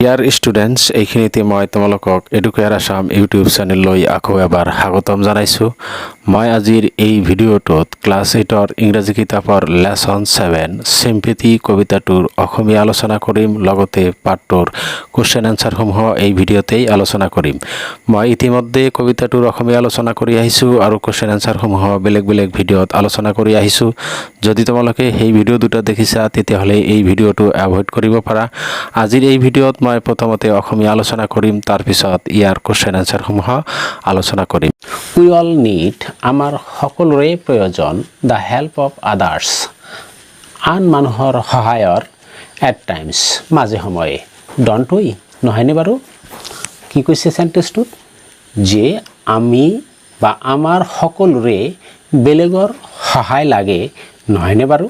Dear students, এইখিনিতে মই তোমালোকক এডুকেয়াৰ আসাম ইউটিউব চেনেললৈ আকৌ এবাৰ স্বাগতম জনাইছোঁ। মই আজিৰ এই ভিডিঅ'টোত ক্লাছ 8ৰ ইংৰাজী কিতাপৰ লেচন 7 চিম্পেথি কবিতাটোৰ অসমীয়া আলোচনা কৰিম, লগতে পাঠটোৰ কুৱেশ্যন এনচাৰসমূহ এই ভিডিঅ'তেই আলোচনা কৰিম। মই ইতিমধ্যে কবিতাটোৰ অসমীয়া আলোচনা কৰি আহিছোঁ আৰু কুৱেশ্যন এনচাৰসমূহ বেলেগ বেলেগ ভিডিঅ'ত আলোচনা কৰি আহিছোঁ। যদি তোমালোকে সেই ভিডিঅ' দুটা দেখিছা তেতিয়াহ'লে এই ভিডিঅ'টো এভইড কৰিব পাৰা। আজিৰ এই ভিডিঅ'ত মই প্ৰথমতে অসমীয়া আলোচনা কৰিম, তাৰপিছত ইয়াৰ কুৱেশ্যন এনচাৰসমূহ আলোচনা কৰিম। উই অল নিড, আমাৰ সকলোৰে প্ৰয়োজন, দ্য হেল্প অফ আদাৰ্ছ, আন মানুহৰ সহায়ৰ, এট টাইমছ, মাজে সময়ে, ডণ্ট উই, নহয়নে বাৰু? কি কৈছে চেণ্টেন্সটোত? যে আমি বা আমাৰ সকলোৰে বেলেগৰ সহায় লাগে, নহয়নে বাৰু?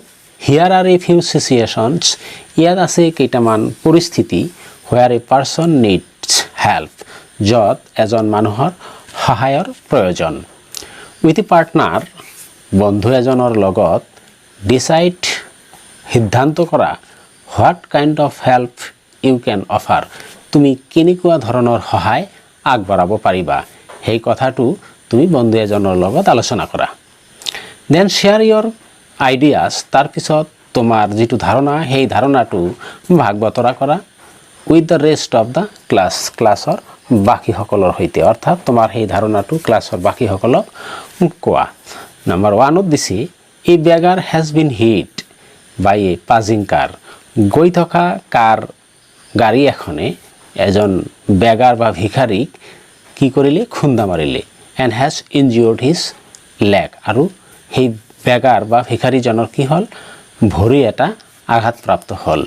হিয়াৰ আৰ এ ফিউ চিচুৱেশ্যনছ, ইয়াত আছে কেইটামান পৰিস্থিতি, হোৱাৰ এ পাৰ্চন নিডছ হেল্প, য'ত এজন মানুহৰ সহায়ৰ প্ৰয়োজন। উইথ এ পাৰ্টনাৰ, বন্ধু এজনৰ লগত, ডিচাইড, সিদ্ধান্ত কৰা, what kind of help you can offer, তুমি কেনেকুৱা ধৰণৰ সহায় আগবঢ়াব পাৰিবা, সেই কথাটো তুমি বন্ধু এজনৰ লগত আলোচনা কৰা। দেন শ্বেয়াৰ ইয়ৰ আইডিয়াছ, তাৰপিছত তোমাৰ যিটো ধাৰণা সেই ধাৰণাটো ভাগ বতৰা কৰা with the rest of the class, ক্লাছৰ বাকীসকলৰ সৈতে, অৰ্থাৎ তোমাৰ সেই ধাৰণাটো ক্লাছৰ বাকীসকলক কোৱা। নম্বৰ 1ত দিছে এ বেগাৰ হেজ বিন হিট বাই এ পাজিং কাৰ, গৈ থকা গাড়ী এখনে এজন বেগাৰ বা ভিখাৰীক কি কৰিলে? খুন্দা মাৰিলে। এণ্ড হেজ ইনজিয়ৰ্ড হিজ লেগ, আৰু সেই বেগাৰ বা ভিখাৰীজনৰ কি হ'ল? ভৰি এটা আঘাতপ্ৰাপ্ত হ'ল।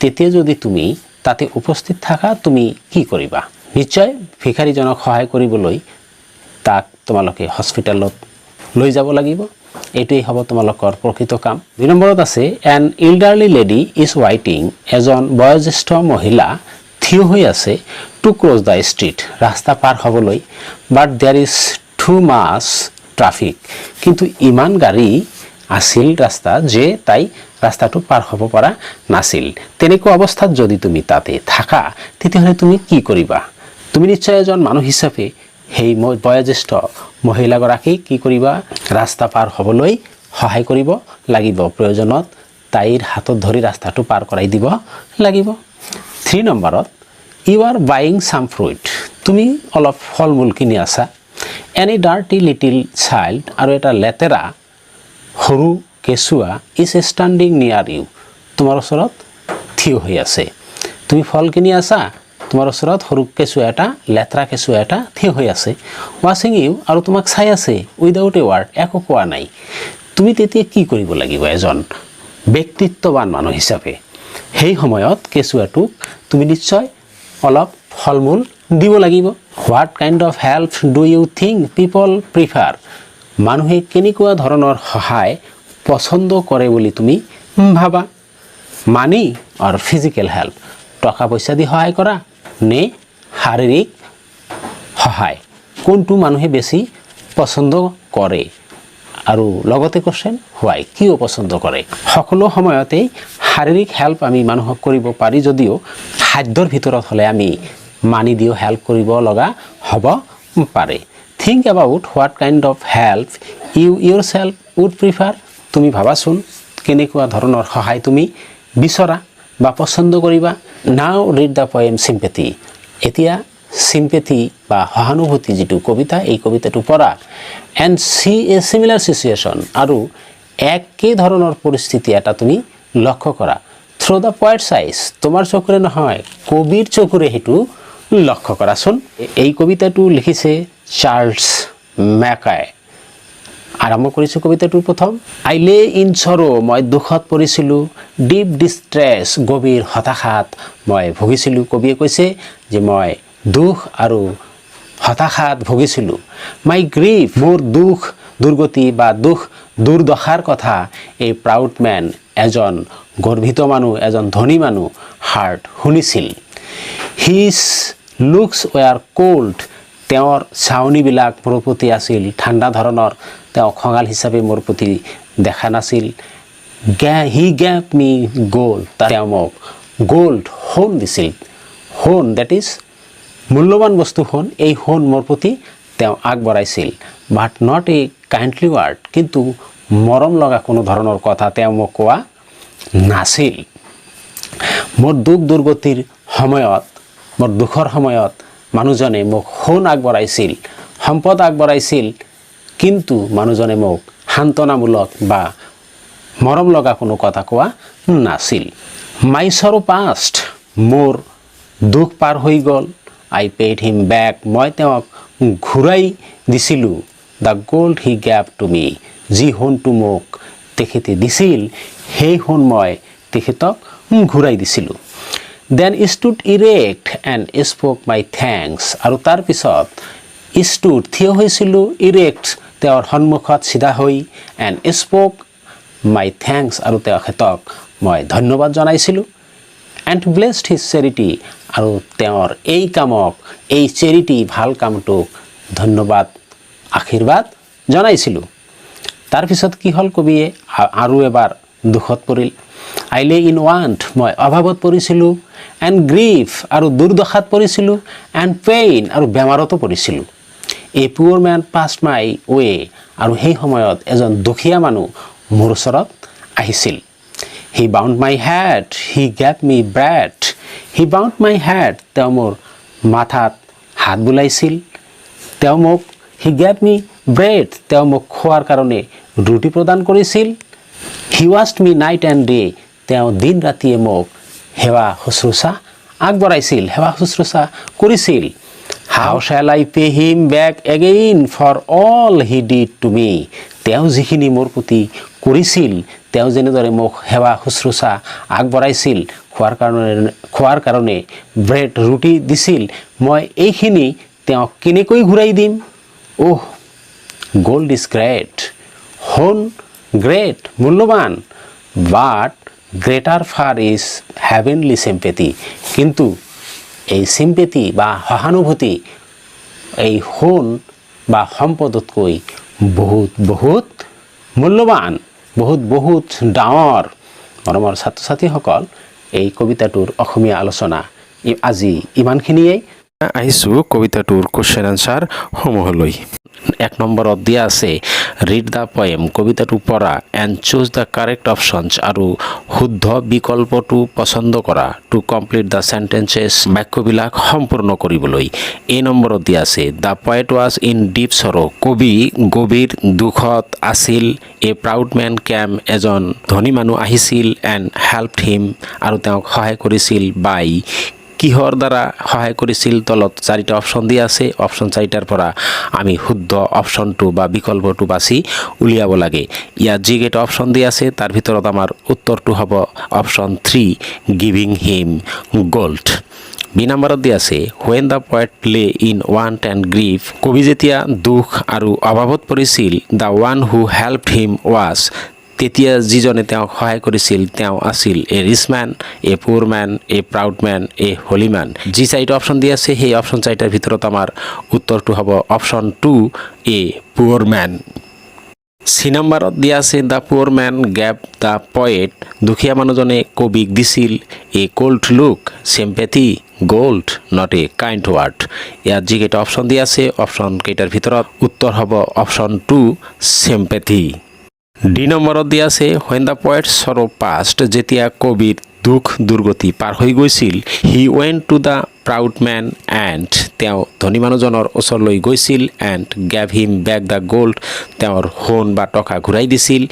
তেতিয়া যদি তুমি তাতে উপস্থিত থাকা, তুমি কি কৰিবা? নিশ্চয় ভিখাৰীজনক সহায় কৰিবলৈ তাক তোমালোকে হস্পিটেলত লৈ যাব লাগিব। এইটোৱেই হ'ব তোমালোকৰ প্ৰকৃত কাম। 2 নম্বৰত আছে এন ইল্ডাৰলি লেডি ইজ ৱাইটিং, এজন বয়োজ্যেষ্ঠ মহিলা থিয় হৈ আছে, টু ক্ৰছ দ্য ষ্ট্ৰীট, ৰাস্তা পাৰ হ'বলৈ, but there is too much traffic, কিন্তু ইমান গাড়ী আছিল ৰাস্তা যে তাই ৰাস্তাটো পাৰ হ'ব পৰা নাছিল। তেনেকুৱা অৱস্থাত যদি তুমি তাতে থাকা তেতিয়াহ'লে তুমি কি কৰিবা? তুমি নিশ্চয় এজন মানুহ হিচাপে সেই বয়োজ্যেষ্ঠ মহিলাগৰাকীক কি কৰিবা? ৰাস্তা পাৰ হ'বলৈ সহায় কৰিব লাগিব। প্ৰয়োজনত তাইৰ হাতত ধৰি ৰাস্তাটো পাৰ কৰাই দিব লাগিব। 3 নম্বৰত you are buying some fruit, তুমি অলপ ফল মূল কিনি আছা। এনি ডাৰ্টি লিটিল চাইল্ড, আৰু এটা লেতেৰা সৰু কেঁচুৱা ইজ ষ্টেণ্ডিং নিয়াৰ ইউ, তোমাৰ ওচৰত থিয় হৈ আছে। তুমি ফল কিনি আছা, তোমাৰ ওচৰত সৰু কেঁচুৱা এটা, লেতেৰা কেঁচুৱা এটা থিয় হৈ আছে। ৱাচিং ইউ, আৰু তোমাক চাই আছে, উইদাউট এ ৱাৰ্ড, একো কোৱা নাই। তুমি তেতিয়া কি কৰিব লাগিব এজন ব্যক্তিত্ববান মানুহ হিচাপে? সেই সময়ত কেঁচুৱাটোক তুমি নিশ্চয় অলপ ফল মূল দিব লাগিব। What kind of help do you think people prefer, মানুহে কেনেকুৱা ধৰণৰ সহায় পচন্দ কৰে বুলি তুমি ভাবা? মানি অৰ ফিজিকেল হেল্প, টকা পইচা দি সহায় কৰা নে শাৰীৰিক সহায়, কোনটো মানুহে বেছি পচন্দ কৰে? আৰু লগতে কোৱেশ্যন হোৱাই, কিয় পচন্দ কৰে? সকলো সময়তেই শাৰীৰিক হেল্প আমি মানুহক কৰিব পাৰি যদিও খাদ্যৰ ভিতৰত হ'লে আমি মানি দিও হেল্প কৰিব লগা হ'ব পাৰে। Think about what kind of help you your self would prefer, তুমি ভাবাচোন কেনেকুৱা ধৰণৰ সহায় তুমি বিচৰা বা পচন্দ কৰিবা। নাও ৰিড দ্য পয়েম চিম্পেথি, এতিয়া চিম্পেথি বা সহানুভূতি যিটো কবিতা, এই কবিতাটো পঢ়া। এণ্ড চি এ চিমিলাৰ চিচুৱেশ্যন, আৰু একে ধৰণৰ পৰিস্থিতি এটা তুমি লক্ষ্য কৰা। থ্ৰু দ্য পয়েটছ আইজ, তোমাৰ চকুৰে নহয় কবিৰ চকুৰে সেইটো লক্ষ্য কৰাচোন। এই কবিতাটো লিখিছে চাৰ্লছ মেকাই। আৰম্ভ কৰিছোঁ কবিতাটোৰ প্ৰথম। আই লে ইন চৰো, মই দুখত পৰিছিলোঁ। ডিপ ডিষ্ট্ৰেছ, গভীৰ হতাশাত মই ভুগিছিলোঁ। কবিয়ে কৈছে যে মই দুখ আৰু হতাশাত ভুগিছিলোঁ। মাই গ্ৰীফ, মোৰ দুখ দুৰ্গতি বা দুখ দুৰ্দশাৰ কথা এই প্ৰাউড মেন, এজন গৰ্বিত মানুহ, এজন ধনী মানুহ, হাৰ্ট শুনিছিল। হিজ লুকছ ৱেৰ কোল্ড, তেওঁৰ চাৱনিবিলাক মোৰ প্ৰতি আছিল ঠাণ্ডা ধৰণৰ, তেওঁ খঙাল হিচাপে মোৰ প্ৰতি দেখা নাছিল। হি গেভ মি গোল্ড, তেওঁ মোক গোল্ড সোণ দিছিল। সোণ দ্যাট ইজ মূল্যৱান বস্তু সোণ, এই সোণ মোৰ প্ৰতি তেওঁ আগবঢ়াইছিল। বাট নট এ কাইণ্ডলি ৱাৰ্ড, কিন্তু মৰম লগা কোনো ধৰণৰ কথা তেওঁ মোক কোৱা নাছিল। মোৰ দুখ দুৰ্গতিৰ সময়ত, মোৰ দুখৰ সময়ত মানুহজনে মোক সোণ আগবঢ়াইছিল, সম্পদ আগবঢ়াইছিল, কিন্তু মানুহজনে মোক সান্তনামূলক বা মৰম লগা কোনো কথা কোৱা নাছিল। মাই সৰো পাষ্ট, মোৰ দুখ পাৰ হৈ গ'ল। আই পেইড হিম বেক, মই তেওঁক ঘূৰাই দিছিলোঁ। The gold he gave to me, যি সোণটো মোক তেখেতে দিছিল সেই সোণ মই তেখেতক ঘূৰাই দিছিলোঁ। Then stood erect and spoke my thanks, আৰু তাৰপিছত ষ্টুড থিয় হৈছিলোঁ, ইৰেক্ট তেওঁৰ সন্মুখত চিধা হৈ, এণ্ড স্প'ক মাই থেংকছ আৰু তেখেতক মই ধন্যবাদ জনাইছিলোঁ। এণ্ড ব্লেছড হিজ চেৰিটি, আৰু তেওঁৰ এই কামক, এই চেৰিটি ভাল কামটোক ধন্যবাদ আশীৰ্বাদ জনাইছিলোঁ। তাৰপিছত কি হ'ল, কবিয়ে আৰু এবাৰ দুখত পৰিল। আই লে ইন ৱান্ট, মই অভাৱত পৰিছিলোঁ। এণ্ড গ্ৰীফ, আৰু দুৰ্দশাত পৰিছিলোঁ। এণ্ড পেইন, আৰু বেমাৰতো পৰিছিলোঁ। এ পুৱৰ মেন পাষ্ট মাই ৱে, আৰু সেই সময়ত এজন দুখীয়া মানুহ মোৰ ওচৰত আহিছিল। He bound my head, he gave me bread. He bound my head, তেওঁ মোৰ মাথাত হাত বুলাইছিল। তেওঁ মোক, হি গেভ মি ব্ৰেড, তেওঁ মোক খোৱাৰ কাৰণে ৰুটি প্ৰদান কৰিছিল। হি ৱাছড মি নাইট এণ্ড ডে, তেওঁ দিন ৰাতিয়ে মোক সেৱা শুশ্ৰূষা আগবঢ়াইছিল, সেৱা শুশ্ৰূষা কৰিছিল। How shall I pay him back again for all he did to me, তেওঁ যিখিনি মোৰ প্ৰতি কৰিছিল, তেওঁ যেনেদৰে মোক সেৱা শুশ্ৰূষা আগবঢ়াইছিল, খোৱাৰ কাৰণে ব্ৰেড ৰুটি দিছিল, মই এইখিনি তেওঁক কেনেকৈ ঘূৰাই দিম? অহ, গোল্ড ইজ গ্ৰেট, সোণ গ্ৰেট, মূল্যৱান, but greater far is heavenly sympathy, কিন্তু এই চিম্পেথি বা সহানুভূতি এই সোণ বা সম্পদতকৈ বহুত বহুত মূল্যৱান, বহুত বহুত ডাঙৰ। মৰমৰ ছাত্ৰ ছাত্ৰীসকল, এই কবিতাটোৰ অসমীয়া আলোচনা আজি ইমানখিনিয়েই। আহিছোঁ কবিতাটোৰ কুৱেশ্যন এনচাৰ সমূহলৈ। 1 নম্বৰত দিয়া আছে ৰিড দ্য পয়েম, কবিতাটো পঢ়া, and choose the correct options, আৰু শুদ্ধ বিকল্পটো পচন্দ কৰা, টু কমপ্লিট দ্য চেণ্টেঞ্চেছ, বাক্যবিলাক সম্পূৰ্ণ কৰিবলৈ। এই নম্বৰত দিয়া আছে the poet was in deep sorrow, কবি গভীৰ দুখত আছিল। এ প্ৰাউড মেন কেম, এজন ধনী মানুহ আহিছিল। এণ্ড হেল্পড হিম, আৰু তেওঁক সহায় কৰিছিল। বাই, কিহৰ দ্বাৰা সহায় কৰিছিল? তলত 4টা অপশ্যন দিয়া আছে। অপশ্যন 4টাৰ পৰা আমি শুদ্ধ অপশ্যনটো বা বিকল্পটো বাছি উলিয়াব লাগে। ইয়াত যিকেইটা অপশ্যন দিয়া আছে তাৰ ভিতৰত আমাৰ উত্তৰটো হ'ব option 3, giving him gold. B নম্বৰত দিয়া আছে when the poet lay in want and grief, কবি যেতিয়া দুখ আৰু অভাৱত পৰিছিল। The one who helped him was, তেতিয়া যিজনে তেওঁক সহায় কৰিছিল তেওঁ আছিল এ ৰিচ মেন, এ পুৰ মেন, এ প্ৰাউড মেন, এ হলি মেন। যি 4টা অপশ্যন দিয়া আছে সেই অপশ্যন 4টাৰ ভিতৰত আমাৰ উত্তৰটো হ'ব option 2, a poor man. C নম্বৰত দিয়া আছে the poor man gave the poet, দুখীয়া মানুহজনে কবিক দিছিল a cold look, sympathy, gold, not a kind word. ইয়াত যিকেইটা অপশ্যন দিয়া আছে অপশ্যন কেইটাৰ ভিতৰত উত্তৰ হ'ব অপশ্যন 2, চিম্পেথি। ডি নম্বৰত দিয়া আছে when the poet sorrow passed, যেতিয়া কবিৰ দুখ দুৰ্গতি পাৰ হৈ গৈছিল। He went to the proud man and, তেওঁ ধনী মানুহজনৰ ওচৰলৈ গৈছিল। And gave him back the gold, তেওঁৰ সোণ বা টকা ঘূৰাই দিছিল।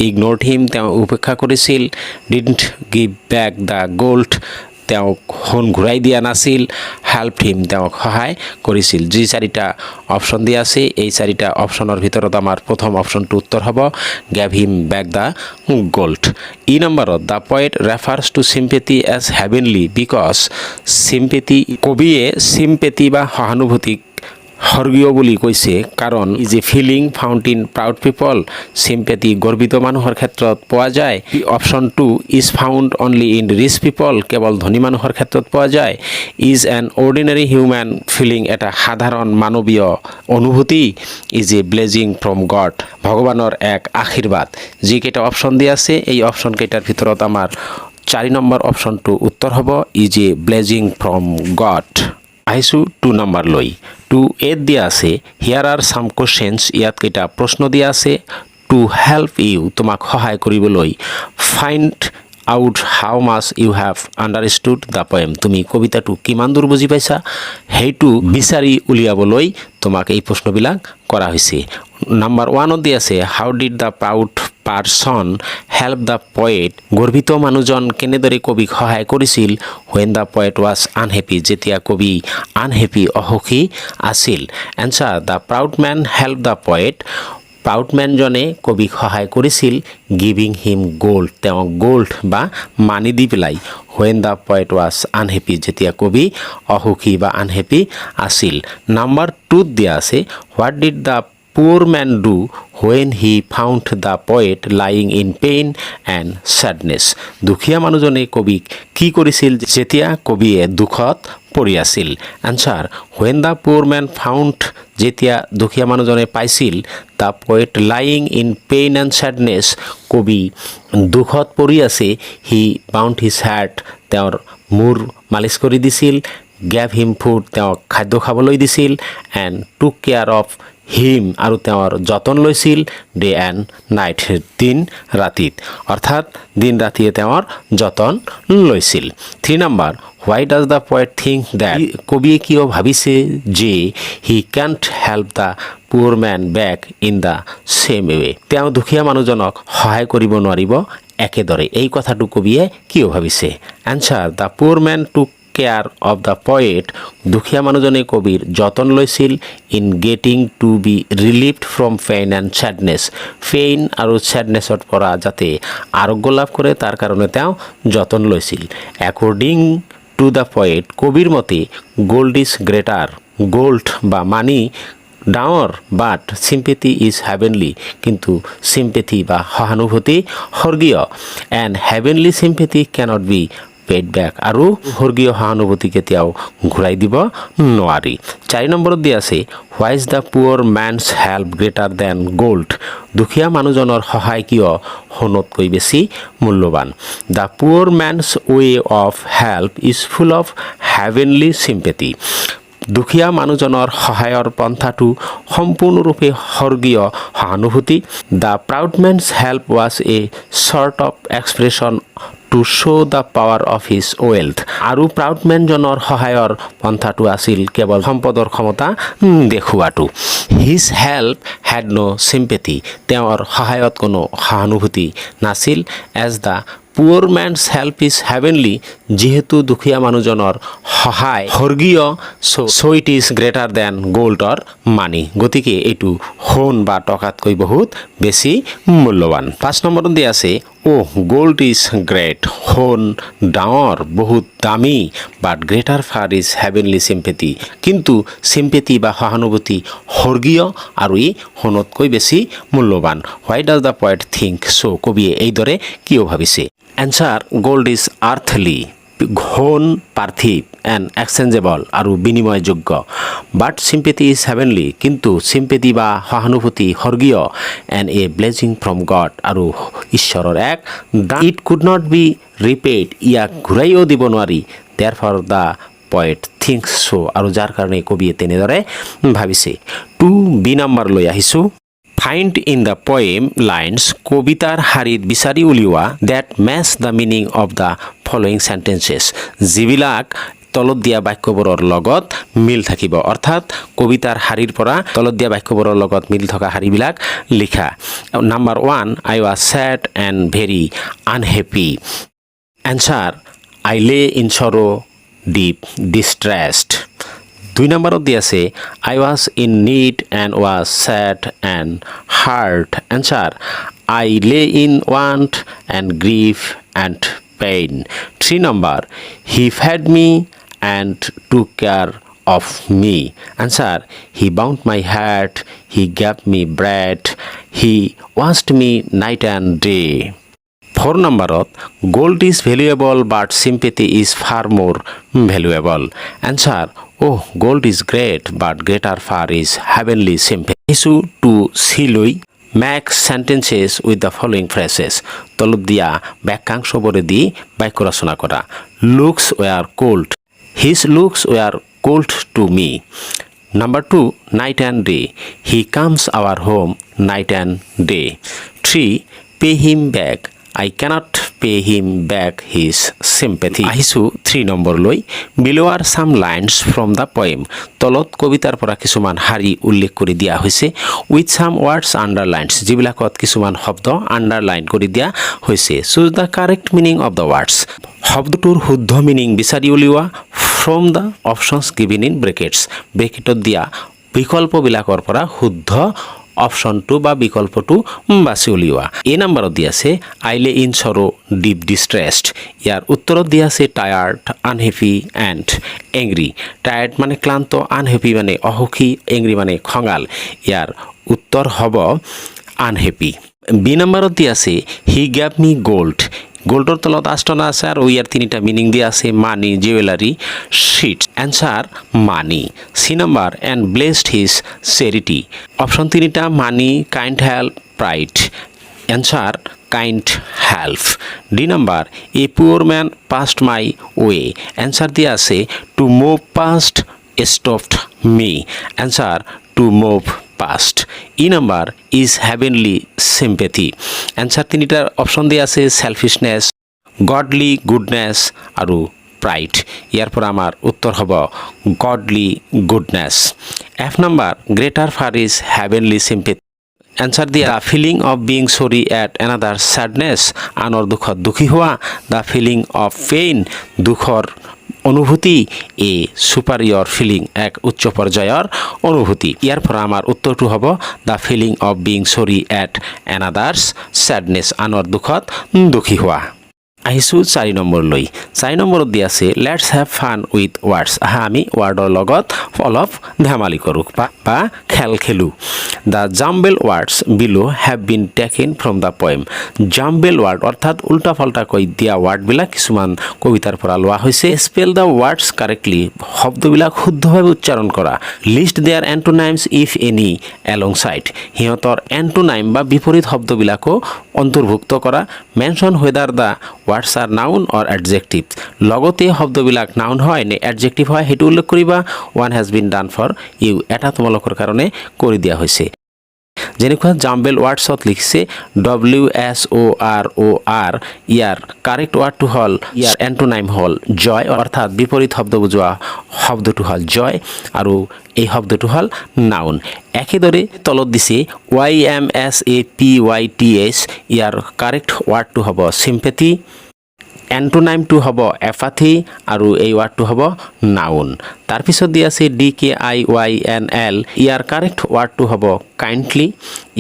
ইগন'ৰ্ড হিম, তেওঁ উপেক্ষা কৰিছিল। Didn't give back the gold, তেওঁক সোণ ঘূৰাই দিয়া নাছিল। হেল্প হিম, তেওঁক সহায় কৰিছিল। যি 4টা অপশ্যন দিয়া আছে এই 4টা অপশ্যনৰ ভিতৰত আমাৰ প্ৰথম অপশ্যনটো উত্তৰ হ'ব gave him back the gold. E নম্বৰত the poet refers to sympathy as heavenly because sympathy, কবিয়ে চিম্পেথি বা সহানুভূতিক স্বৰ্গীয় বুলি কৈছে কাৰণ is a feeling found in proud people, sympathy গৰ্বিত মানুহৰ ক্ষেত্ৰত পোৱা যায়। Option 2 is found only in rich people, কেৱল ধনী মানুহৰ ক্ষেত্ৰত পোৱা যায়। Is an ordinary human feeling, এটা সাধাৰণ মানৱীয় অনুভূতি। Is a blessing from God, ভগৱানৰ এক আশীৰ্বাদ। যিকেইটা অপশ্যন দিয়া আছে এই অপশ্যন কেইটাৰ ভিতৰত আমাৰ 4 নম্বৰ অপশ্যনটো উত্তৰ হ'ব is a blessing from god. আহিছোঁ 2 নম্বৰ লৈ। 2A দিয়া আছে হিয়াৰ আৰ সাম কুৱেশ্যনছ, ইয়াত কেইটা প্ৰশ্ন দিয়া আছে টু হেল্প ইউ, তোমাক সহায় কৰিবলৈ। Find out how much you have understood the poem, তুমি কবিতাটো কিমান দূৰ বুজি পাইছা সেইটো বিচাৰি উলিয়াবলৈ তোমাক এই প্ৰশ্নবিলাক কৰা হৈছে। নাম্বাৰ 1 দি আছে how did the proud person help the poet, গৰ্বিত মানুহজন কেনেদৰে কবিক সহায় কৰিছিল when the poet was unhappy, যেতিয়া কবি আনহেপি অসুখী আছিল। Answer the proud man help the poet, প্ৰাউডমেনজনে কবিক সহায় কৰিছিল গিভিং হিম গোল্ড, তেওঁক গোল্ড বা মানি দি পেলাই when the poet was unhappy, যেতিয়া কবি অসুখী বা আনহেপি আছিল। নাম্বাৰ 2 দিয়া আছে what did the poor man do when he found the poet lying in pain and sadness, দুখীয়া মানুহজনে কবিক কি কৰিছিল যেতিয়া কবিয়ে দুখত পৰি আছিল। Answer when the poor man found, যেতিয়া দুখীয়া মানুহজনে পাইছিল the poet lying in pain and sadness, কবি দুখত পৰি আছে, হি বাউণ্ড হিজ হেড, তেওঁৰ মূৰ মালিচ কৰি দিছিল, গেভ হিম ফুড, তেওঁক খাদ্য খাবলৈ দিছিল, এণ্ড টুক কেয়াৰ অফ হিম, আৰু তেওঁৰ যতন লৈছিল ডে এণ্ড নাইট, দিন ৰাতিত, অৰ্থাৎ দিন ৰাতিয়ে তেওঁৰ যতন লৈছিল। 3 number why does the poet think that, কবিয়ে কিয় ভাবিছে যে he can't help the poor man back in the same way, তেওঁ দুখীয়া মানুহজনক সহায় কৰিব নোৱাৰিব একেদৰে, এই কথাটো কবিয়ে কিয় ভাবিছে। Answer the poor man took care of the poet, দুখীয়া মানুহজনে কবিৰ যতন লৈছিল in getting to be relieved from pain and sadness, pain আৰু চেডনেছৰ পৰা যাতে আৰোগ্য লাভ কৰে তাৰ কাৰণে তেওঁ যতন লৈছিল। একৰ্ডিং টু দ্য পয়েট, কবিৰ মতে গোল্ড ইজ গ্ৰেটাৰ, গোল্ড বা মানি ডাঙৰ, বাট চিম্পেথি ইজ হেভেনলি, কিন্তু চিম্পেথি বা সহানুভূতি স্বৰ্গীয়, and heavenly sympathy cannot be paid back, আৰু স্বৰ্গীয় সহানুভূতি কেতিয়াও ঘূৰাই দিব নোৱাৰি। 4 নম্বৰত দিয়া আছে why is the poor man's help greater than gold, দুখীয়া মানুহজনৰ সহায় কিয় সোণতকৈ বেছি মূল্যৱান। The poor man's way of help is full of heavenly sympathy, দুখীয়া মানুহজনৰ সহায়ৰ পন্থাটো সম্পূৰ্ণৰূপে স্বৰ্গীয় সহানুভূতি। The proud man's help was a sort of expression to show' the power of his wealth, আৰু প্ৰাউডমেনজনৰ সহায়ৰ পন্থাটো আছিল কেৱল সম্পদৰ ক্ষমতা দেখুৱাটো। His help had no' sympathy, তেওঁৰ সহায়ত কোনো সহানুভূতি নাছিল। As the poor man's help is heavenly, যিহেতু দুখীয়া মানুহজনৰ সহায় স্বৰ্গীয়, so' it is greater than গোল্ডৰ মানি, গতিকে এইটো সোণ বা টকাতকৈ বহুত বেছি মূল্যৱান। 5 নম্বৰত দিয়া আছে গোল্ড ইজ গ্ৰেট, সোণ ডাঙৰ বহুত দামী, but greater far is heavenly sympathy, কিন্তু চিম্পেথি বা সহানুভূতি স্বৰ্গীয় আৰু ই সোণতকৈ বেছি মূল্যৱান। Why does the poet think, so' কবিয়ে এইদৰে কিয় ভাবিছে। এনচাৰ গোল্ড ইজ আৰ্থলি, সোণ পাৰ্থিৱ, এণ্ড এক্সচেঞ্জেবল আৰু বিনিময়যোগ্য, বাট চিম্পেথি ইজ হেভেনলি, কিন্তু চিম্পেথি বা সহানুভূতি স্বৰ্গীয়, and a blessing from God, আৰু ঈশ্বৰৰ এক দান, it could not be repaid, ইয়াক ঘূৰাইও দিব নোৱাৰি। Therefore the poet thinks so', আৰু যাৰ কাৰণে কবিয়ে তেনেদৰে ভাবিছে। 2B নম্বৰ লৈ আহিছোঁ। Find in the poem lines, কবিতাৰ শাৰীত বিচাৰি উলিওৱা that match the meaning of the following sentences, যিবিলাক তলত দিয়া বাক্যবোৰৰ লগত মিল থাকিব, অৰ্থাৎ কবিতাৰ শাৰীৰ পৰা তলত দিয়া বাক্যবোৰৰ লগত মিল থকা শাৰীবিলাক লিখা। Number 1 I was sad and very unhappy. Answer I lay in sorrow deep distressed. 2 নম্বৰত দি আছে I was in need and was sad and hurt. Answer I lay in want and grief and pain. 3 number he fed me and took care of me. Answer he bound my head, he gave me bread, he washed me night and day. 4 নম্বৰত gold is valuable but sympathy is far more valuable. Answer gold is great but greater far is heavenly sympathy. To see লৈ make sentences with the following phrases তলত দিয়া বাক্যাংশবোৰে দি বাক্য ৰচনা কৰা looks were cold his looks were cold to me Number 2, night and day. He comes our home night and day. 3, pay him back. I cannot pay him back his sympathy. আহিছো 3 number লৈ below are some lines from the poem. তলত কবিতাৰ পৰা কিছুমান শাৰী উল্লেখ কৰি দিয়া হৈছে with some words underlined. যিবিলাকত কিছুমান শব্দ আন্ডাৰলাইন কৰি দিয়া হৈছে. Choose the correct meaning of the words. শব্দটোৰ শুদ্ধ মিনিং বিচাৰি উলিওৱা from the options given in brackets. ব্ৰেকেটত দিয়া বিকল্পবিলাকৰ পৰা শুদ্ধ অপশনটো বা বিকল্পটো বাছি উলিওৱা এই নম্বৰত দিয়া আছে আই লে ইন সৰো ডিপ ডিস্ট্ৰেসড ইয়াৰ উত্তৰত দিয়া আছে tired unhappy and angry tired মানে ক্লান্ত আনহ্যাপি মানে অসুখী এংগ্ৰি মানে খঙাল ইয়াৰ উত্তৰ হ'ব আনহ্যাপি বি নম্বৰত দিয়া আছে হি গেভ মি গোল্ড গোল্ডৰ তলত আষ্টনা আছে আৰু ইয়াৰ তিনিটা মিনিং দিয়া আছে money jewellery sheets answer money C number and blessed his charity option তিনিটা money kind help pride answer kind help D number a poor man passed my way answer দিয়া আছে to move past stopped me answer to move past E number is heavenly sympathy answer তিনিটার option দিয়া আছে selfishness godly goodness আৰু pride ইয়াৰ পৰা আমাৰ উত্তৰ হ'ব godly goodness F number greater far is heavenly sympathy answer দিয়া feeling of being sorry at another sadness আনৰ দুখত দুখী হোৱা দ্য ফিলিং অফ পেইন দুখৰ অনুভূতি এ সুপাৰিয়ৰ ফিলিং এক উচ্চ পৰ্যায়ৰ অনুভূতি ইয়াৰ পৰা আমাৰ উত্তৰটো হ'ব দ্য ফিলিং অফ বিং সৰি এট এনাদাৰ্ছ স্যাডনেছ আনৰ দুখত দুখী হোৱা আহিছো 4 নম্বৰ লৈ 4 নম্বৰত দিয়া আছে লেটস হ্যাভ ফান উইথ ওয়াৰ্ডস আহা আমি ওয়াৰ্ডৰ লগত অলপ ধেমালি কৰোঁ বা খেল খেলোঁ দ্য জাম্বেল ওয়াৰ্ডস বিলো have been taken from the poem jumble word অৰ্থাৎ উল্টা ফাল্টা কৈ দিয়া ওয়াৰ্ডবিলাক কিছুমান কবিতাৰ পৰা লোৱা হৈছে স্পেল দ্য ওয়াৰ্ডস কাৰেক্টলি শব্দবিলাক শুদ্ধভাৱে উচ্চাৰণ কৰা list their antonyms if any alongside সিহঁতৰ এন্টোনাইম বা বিপৰীত শব্দবিলাকো অন্তৰ্ভুক্ত কৰা mention whether the words are noun or adjective লগতে শব্দবিলাক নাউন হয় নে অ্যাডজেক্টিভ হয় হেতু উল্লেখ কৰিবা one has been done for you এটা তোমালোকৰ কাৰণে কৰি দিয়া হৈছে যেনেকুৱা জাম্বেল ওয়াৰ্ডছত লিখিছে WSOROR ইয়াৰ কাৰেক্ট ওয়াৰ্ডটো হল ইয়াৰ এন্টোনাইম হল জয় অৰ্থাৎ বিপৰীত শব্দ বুজোৱা শব্দটো হল জয় আৰু এই শব্দটো হল নাউন একেদৰে তলত দিছে YMSAPYTH ইয়াৰ কাৰেক্ট ওয়াৰ্ডটো হ'ব সিম্পেথি এন্টোনাইমটো হ'ব এফাথি আৰু এই ওয়াৰ্ডটো হ'ব নাউন তাৰ পিছত দি আছে DKIYNL ইয়াৰ কাৰেক্ট ওয়াৰ্ডটো হ'ব কাইন্ডলি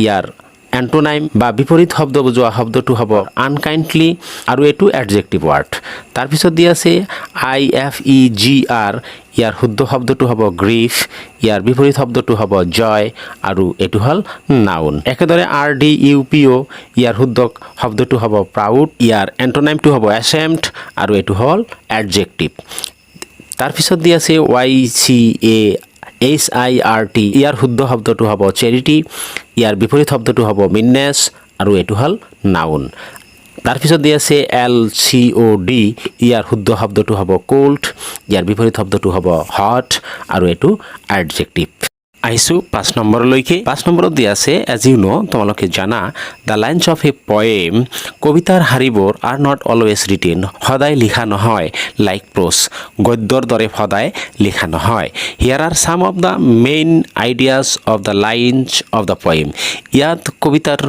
ইয়াৰ এন্টোনাইম বা বিপৰীত শব্দ বুজোৱা শব্দটো হ'ব আনকাইন্ডলি আৰু এটো অ্যাডজেক্টিভ ওয়াৰ্ড তাৰ পিছত দি আছে IFEGR ইয়াৰ শুদ্ধ শব্দটো হ'ব গ্ৰিফ ইয়াৰ বিপৰীত শব্দটো হ'ব জয় আৰু এটো হল নাউন একেদৰে RDUPO ইয়াৰ শুদ্ধ শব্দটো হ'ব প্ৰাউড ইয়াৰ এন্টোনাইমটো হ'ব অ্যাশেমড আৰু এটো হল অ্যাডজেক্টিভ তাৰ পিছত দি আছে YCAHIRT ইয়াৰ শুদ্ধ শব্দটো হ'ব চেৰিটি ইয়াৰ বিপৰীত শব্দটো হ'ব মিননেছ আৰু এটো হল নাউন তাৰ পিছত দি আছে LCOD ইয়াৰ শুদ্ধ শব্দটো হ'ব কোল্ড ইয়াৰ বিপৰীত শব্দটো হ'ব হট আৰু এটো অ্যাডজেক্টিভ আহিছো 5 নম্বৰলৈকে 5 নম্বৰত দি আছে এজ ইউ নো তোমালোকে জানা the lines of a poem কবিতাৰ শাৰীবোৰ আৰ নট অলৱেজ ৰিটেন সদায় লিখা নহয় লাইক প্ৰোজ গদ্যৰ দৰে সদায় লিখা নহয় here are some of the main ideas of the lines of the poem ইয়াত কবিতাৰ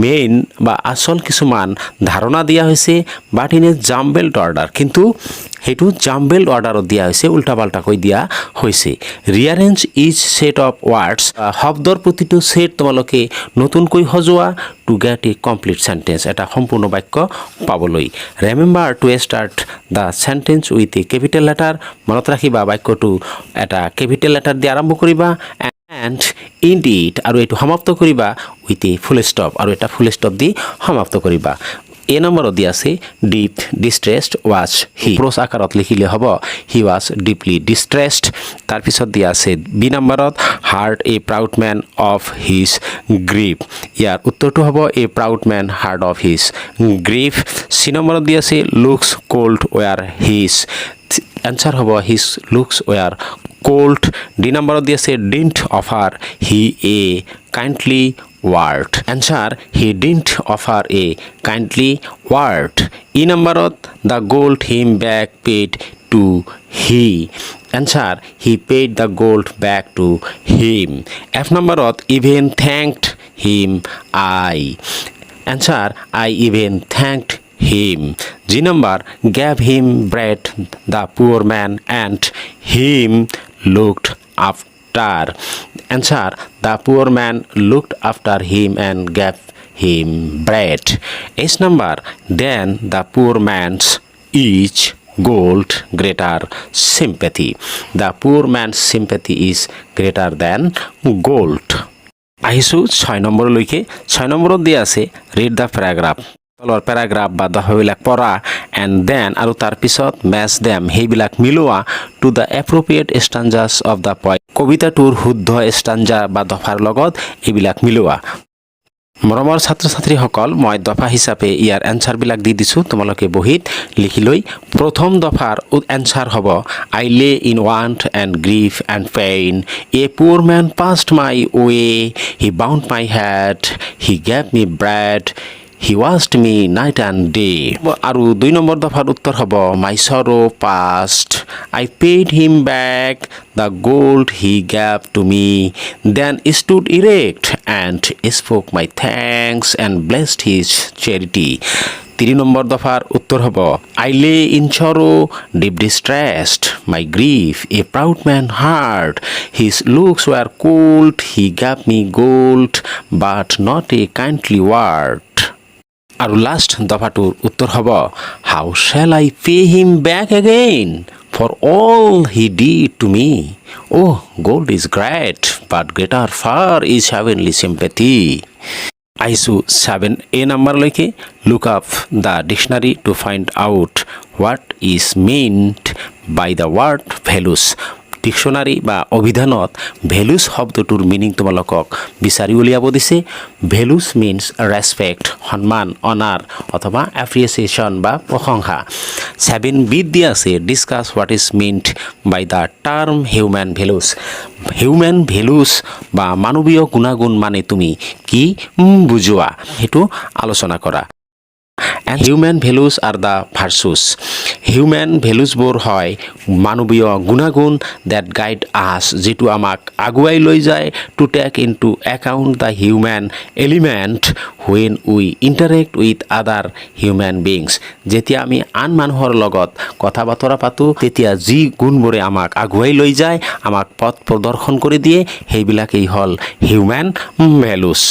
মেইন বা আসল কিছুমান ধাৰণা দিয়া হৈছে বাট ইন এ জাম্বেলড অৰ্ডাৰ কিন্তু হেতু জাম্বেলড অৰ্ডাৰত দিয়া হৈছে উল্টা পাল্টা কৈ দিয়া হৈছে ৰিঅ্যাৰেঞ্জ ইচ সেট অফ ওয়াৰ্ডস শব্দৰ প্ৰতিটো সেট তোমালোকে নতুনকৈ সজোৱা to get a complete sentence এটা সম্পূৰ্ণ বাক্য পাবলৈ remember to start the sentence with a capital letter মনত ৰাখিবা বাক্যটো এটা ক্যাপিটেল লেটাৰ দি আৰম্ভ কৰিবা এন্ড ইন্ড ইট আৰু এটো সমাপ্ত কৰিবা উইথ এ ফুল স্টপ আৰু এটা ফুল স্টপ দি সমাপ্ত কৰিবা এ নম্বৰত দিয়া আছে ডিপ ডিষ্ট্ৰেছড ৱাজ হি প্ৰ'জ আকাৰত লিখিলে হ'ব হি ৱাজ ডিপলি ডিষ্ট্ৰেছড তাৰপিছত দিয়া আছে বি নম্বৰত hurt a proud man of his grief ইয়াৰ উত্তৰটো হ'ব a proud man hurt of his grief C নম্বৰত দিয়া আছে looks cold were his answer হ'ব his looks were cold D নম্বৰত দিয়া আছে didn't offer he a kindly word answer he didn't offer a kindly word e numberot the gold him back paid to he answer he paid the gold back to him f numberot even thanked him I answer I even thanked him g number gave him bread the poor man and him looked after answer the poor man looked after him and gave him bread h number then the poor man's each gold greater sympathy the poor man's sympathy is greater than gold আহিছোঁ 6 নম্বৰলৈকে 6 নম্বৰত দিয়া আছে read the paragraph তলৰ paragraph বা দফাবিলাক পঢ়া and then আৰু তাৰপিছত match them সেইবিলাক মিলোৱা to the appropriate stanzas of the point কবিতাটোৰ শুদ্ধ ষ্টাঞ্জা বা দফাৰ লগত এইবিলাক মিলোৱা মৰমৰ ছাত্ৰ ছাত্ৰীসকল মই দফা হিচাপে ইয়াৰ এনচাৰবিলাক দি দিছোঁ তোমালোকে বহীত লিখি লৈ প্ৰথম দফাৰ এনচাৰ হ'ব I lay in want and grief and pain a poor man passed my way he bound my head he gave me bread He watched me night and day. আৰু 2 নম্বৰ দফাৰ উত্তৰ হ'ব my sorrow past. I paid him back the gold he gave to me. Then stood erect and spoke my thanks and blessed his charity. 3 number দফাৰ উত্তৰ হ'ব I lay in sorrow deep distressed. My grief a proud man heart. His looks were cold. He gave me gold but not a kindly word. আৰু last দফাটোৰ উত্তৰ হ'ব how shall I pay him back again for all he did to me oh' gold is great but greater far is heavenly sympathy আহিছোঁ 7A নম্বৰলৈকে look up the dictionary to find out what is meant by the word values dictionary বা অভিধানত values শব্দটোৰ meaning তোমালোকক বিচাৰি উলিয়াব দিছে values means respect সন্মান অনাৰ অথবা এপ্ৰিচিয়েশ্যন বা প্ৰশংসা 7Bত দিয়া আছে discuss what is meant by the term human values বা মানৱীয় গুণাগুণ মানে তুমি কি বুজোৱা সেইটো আলোচনা কৰা and human values are the virtues human valuesবোৰ হয় মানৱীয় গুণাগুণ that guide us যিটো আমাক আগুৱাই লৈ যায় to take into account the human element when we interact with other human beings যেতিয়া আমি আন মানুহৰ লগত কথা বতৰা পাতোঁ তেতিয়া যি গুণবোৰে আমাক আগুৱাই লৈ যায় আমাক পথ প্ৰদৰ্শন কৰি দিয়ে সেইবিলাকেই হ'ল হিউমেন ভেলুজ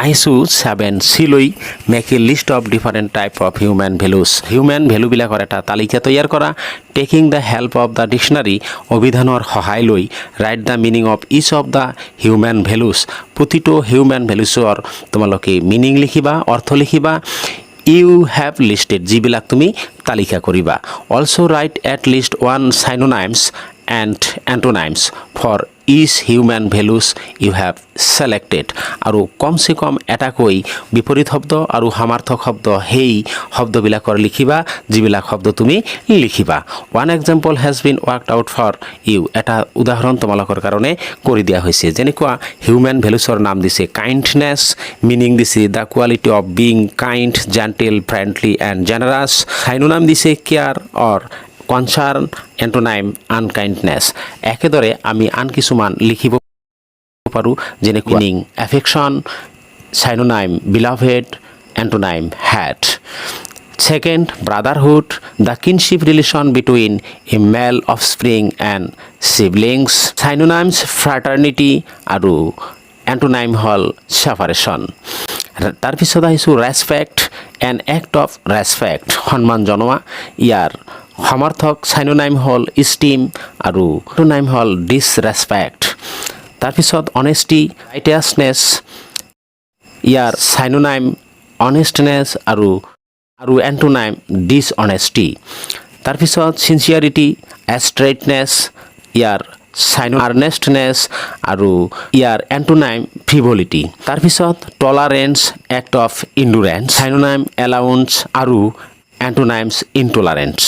আহিছোঁ 7C লৈ make a list of different type of human values human ভেলুবিলাকৰ এটা তালিকা তৈয়াৰ কৰা taking the help of the dictionary অভিধানৰ সহায় লৈ write the meaning of each of the human values প্ৰতিটো হিউমেন ভেলুজৰ তোমালোকে মিনিং লিখিবা অৰ্থ লিখিবা ইউ হেভ লিষ্টেড যিবিলাক তুমি তালিকা কৰিবা also' write at list one synonyms and antonyms for is human values you have selected আৰু কমচে কম এটাকৈ বিপৰীত শব্দ আৰু সমাৰ্থক শব্দ সেই শব্দবিলাকৰ লিখিবা যিবিলাক শব্দ তুমি লিখিবা one example has been worked out for you এটা উদাহৰণ তোমালোকৰ কাৰণে কৰি দিয়া হৈছে যেনেকুৱা হিউমেন ভেলুজৰ নাম দিছে কাইণ্ডনেছ মিনিং দিছে the quality of being kind gentle friendly and generous synonym দিছে কেয়াৰ অৰ কনচাৰ্ণ এণ্টোনাইম আনকাইণ্ডনেছ একেদৰে আমি আন কিছুমান লিখিব পাৰোঁ যেনেকৈ meaning affection synonym beloved antonym hate Second, brotherhood, the kinship relation between a male offspring and siblings. Synonyms, fraternity, আৰু antonym হ'ল separation. তাৰপিছত আহিছোঁ respect, an act of respect, সন্মান জনোৱা ইয়াৰ সমাৰ্থক synonym হ'ল esteem আৰু antonym হ'ল disrespect. তাৰপিছত honesty, righteousness, ইয়াৰ synonym honestness আৰু আৰু এণ্টোনাইম ডিছঅনেষ্টি। তাৰপিছত চিনচিয়াৰিটি, ষ্ট্ৰেইটনেছ, ইয়াৰ আৰ্নেষ্টনেছ আৰু ইয়াৰ এণ্টোনাইম ফ্ৰিভলিটি। তাৰপিছত টলাৰেঞ্চ, এক্ট অফ ইণ্ডুৰেঞ্চ, সাইনোনাইম এলাউন্স আৰু এণ্টোনাইমছ ইনটলাৰেঞ্চ।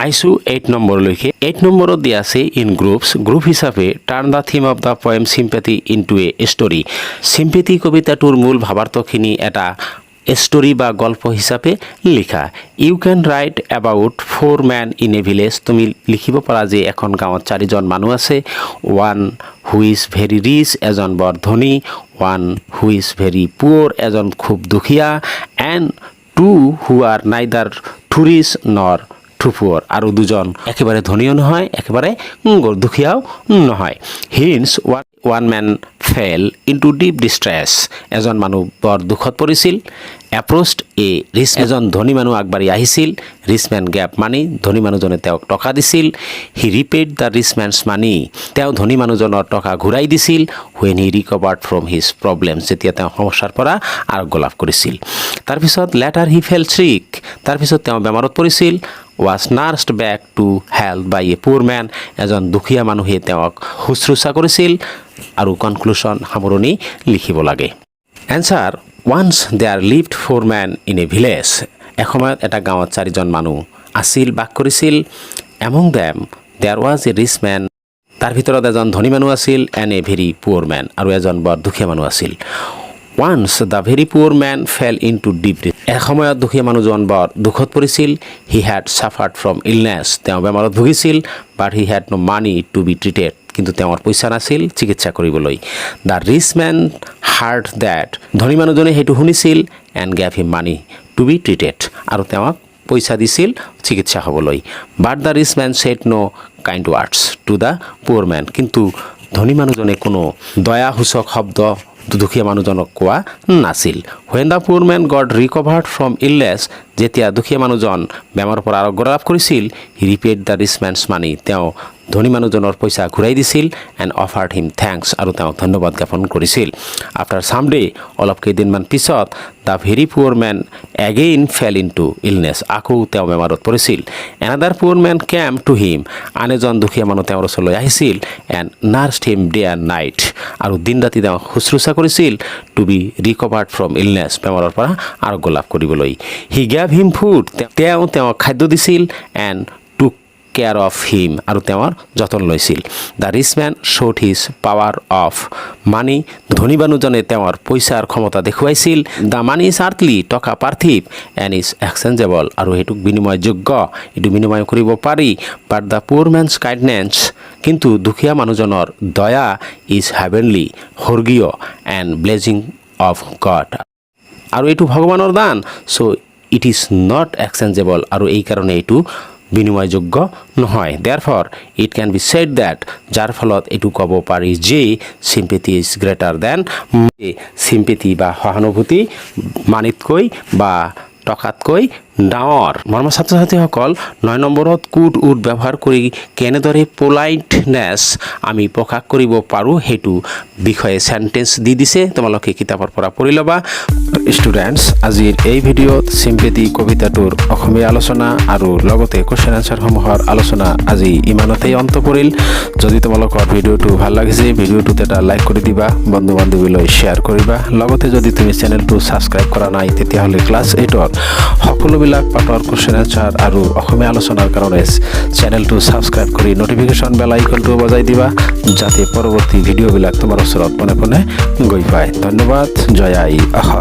আহিছোঁ 8 নম্বৰলৈকে। 8 নম্বৰত দিয়া আছে ইন গ্ৰুপছ। গ্ৰুপ হিচাপে turn the theme of the poem sympathy into a story. Sympathy কবিতাটোৰ মূল ভাৱাৰ্থখিনি এটা ষ্টৰী বা গল্প হিচাপে লিখা। You can write about 4 men in a village. তুমি লিখিব পাৰা যে এখন গাঁৱত 4জন মানুহ আছে। One who is very rich, এজন বৰ ধনী। One who is very poor, এজন খুব দুখীয়া। And 2 who are neither too rich nor too poor, আৰু 2জন একেবাৰে ধনীও নহয়, একেবাৰে দুখীয়াও নহয়। Hence one man fell into deep distress. এজন মানুহ বৰ দুখত পৰিছিল। এপ্ৰ'চড এ ৰিচ, এজন ধনী মানুহ আগবাঢ়ি আহিছিল। ৰিচ মেন গেভ মানি, ধনী মানুহজনে তেওঁক টকা দিছিল। হি ৰিপেইড দ্য ৰিচ মেনছ মানি, তেওঁ ধনী মানুহজনৰ টকা ঘূৰাই দিছিল। When he recovered from his problems, যেতিয়া তেওঁ সমস্যাৰ পৰা আৰোগ্য লাভ কৰিছিল। তাৰপিছত লেটাৰ হি ফেল ছিক, তাৰপিছত তেওঁ বেমাৰত পৰিছিল। Was নাৰ্ছড back to health by A poor man, এজন দুখীয়া মানুহে তেওঁক শুশ্ৰূষা কৰিছিল। আৰু কনক্লুশ্যন, সামৰণি লিখিব লাগে। Answer, once there lived 4 men in a village. এসময়ত এটা গাঁৱত 4জন মানুহ আছিল, বাস কৰিছিল। Among them there was a rich man, তাৰ ভিতৰত এজন ধনী মানুহ আছিল। And a very poor man, আৰু এজন বৰ দুখীয়া মানুহ আছিল। Once the very poor man fell into deep, এসময়ত দুখীয়া মানুহজন বৰ দুখত পৰিছিল। He had suffered from illness, তেওঁ বেমাৰত ভুগিছিল। But he had no' money to be treated, কিন্তু তেওঁৰ পইচা নাছিল চিকিৎসা কৰিবলৈ। The rich man heard that, ধনী মানুহজনে সেইটো শুনিছিল। And gave him money to be treated, আৰু তেওঁক পইচা দিছিল চিকিৎসা হ'বলৈ। But the rich man said no' kind words to the poor man, কিন্তু ধনী মানুহজনে কোনো দয়াসূচক শব্দ দুখীয়া মানুহজনক কোৱা নাছিল। When the poor man god recovered from illness, যেতিয়া দুখীয়া মানুহজন বেমাৰৰ পৰা আৰোগ্য লাভ কৰিছিল। হি ৰিপেইড দ্য ৰিচ মেনছ মানি, তেওঁ ধনী মানুহজনৰ পইচা ঘূৰাই দিছিল। এণ্ড অফাৰ্ড হিম থেংকছ, আৰু তেওঁক ধন্যবাদ জ্ঞাপন কৰিছিল। আফটাৰ ছাম ডে, অলপ কেইদিনমান পিছত, the very poor man again fell into illness, আকৌ তেওঁ বেমাৰত পৰিছিল। Another poor man came to him, আন এজন দুখীয়া মানুহ তেওঁৰ ওচৰলৈ আহিছিল। And nursed him day and night, আৰু দিন ৰাতি তেওঁক শুশ্ৰূষা কৰিছিল। To be recovered from illness, বেমাৰৰ পৰা আৰোগ্য লাভ কৰিবলৈ। হি গেভ হিম ফুড, তেওঁক খাদ্য দিছিল। এণ্ড টুক কেয়াৰ অফ হিম, আৰু তেওঁৰ যতন লৈছিল। The rich man showed his power of money, ধনী মানুহজনে তেওঁৰ পইচাৰ ক্ষমতা দেখুৱাইছিল। দ্য মানি ইজ আৰ্থলি, টকা পাৰ্থিৱ। এণ্ড ইজ এক্সচেঞ্জেবল, আৰু সেইটোক বিনিময়যোগ্য, এইটো বিনিময় কৰিব পাৰি। বাট দ্য পুৰ মেনছ কাইণ্ডনেছ, কিন্তু দুখীয়া মানুহজনৰ দয়া ইজ হেভেনলি, স্বৰ্গীয়। এণ্ড ব্লেছিং অফ গড, আৰু এইটো ভগৱানৰ দান। So' it is not exchangeable, আৰু এই কাৰণে এইটো বিনিময়যোগ্য নহয়। Therefore it can be said that, যাৰ ফলত এইটো ক'ব পাৰি যে sympathy is greater than, sympathy বা সহানুভূতি মানিতকৈ বা টকাতকৈ ডাঙৰ। মৰমৰ ছাত্ৰ ছাত্ৰীসকল, 9 নম্বৰত কুড উড ব্যৱহাৰ কৰি কেনেদৰে পলাইটনেছ আমি প্ৰকাশ কৰিব পাৰোঁ সেইটো বিষয়ে চেণ্টেন্স দি দিছে, তোমালোকে কিতাপৰ পৰা পঢ়ি ল'বা। ষ্টুডেণ্টছ, আজিৰ এই ভিডিঅ'ত চিম্পেথি কবিতাটোৰ অসমীয়া আলোচনা আৰু লগতে কুৱেশ্যন এনচাৰসমূহৰ আলোচনা আজি ইমানতেই অন্ত পৰিল। যদি তোমালোকৰ ভিডিঅ'টো ভাল লাগিছে, ভিডিঅ'টোত এটা লাইক কৰি দিবা, বন্ধু বান্ধৱীলৈ শ্বেয়াৰ কৰিবা। লগতে যদি তুমি চেনেলটো ছাবস্ক্ৰাইব কৰা নাই, তেতিয়াহ'লে ক্লাছ 8ৰ সকলোবিলাক পাঠৰ কুৱেশ্যন এনচাৰ আৰু অসমীয়া আলোচনাৰ কাৰণে চেনেলটো ছাবস্ক্ৰাইব কৰি নটিফিকেশ্যন বেল আইকনটো বজাই দিবা, যাতে পৰৱৰ্তী ভিডিঅ'বিলাক তোমাৰ ওচৰত পোনে পোনে গৈ পায়। ধন্যবাদ। জয় আই অসম।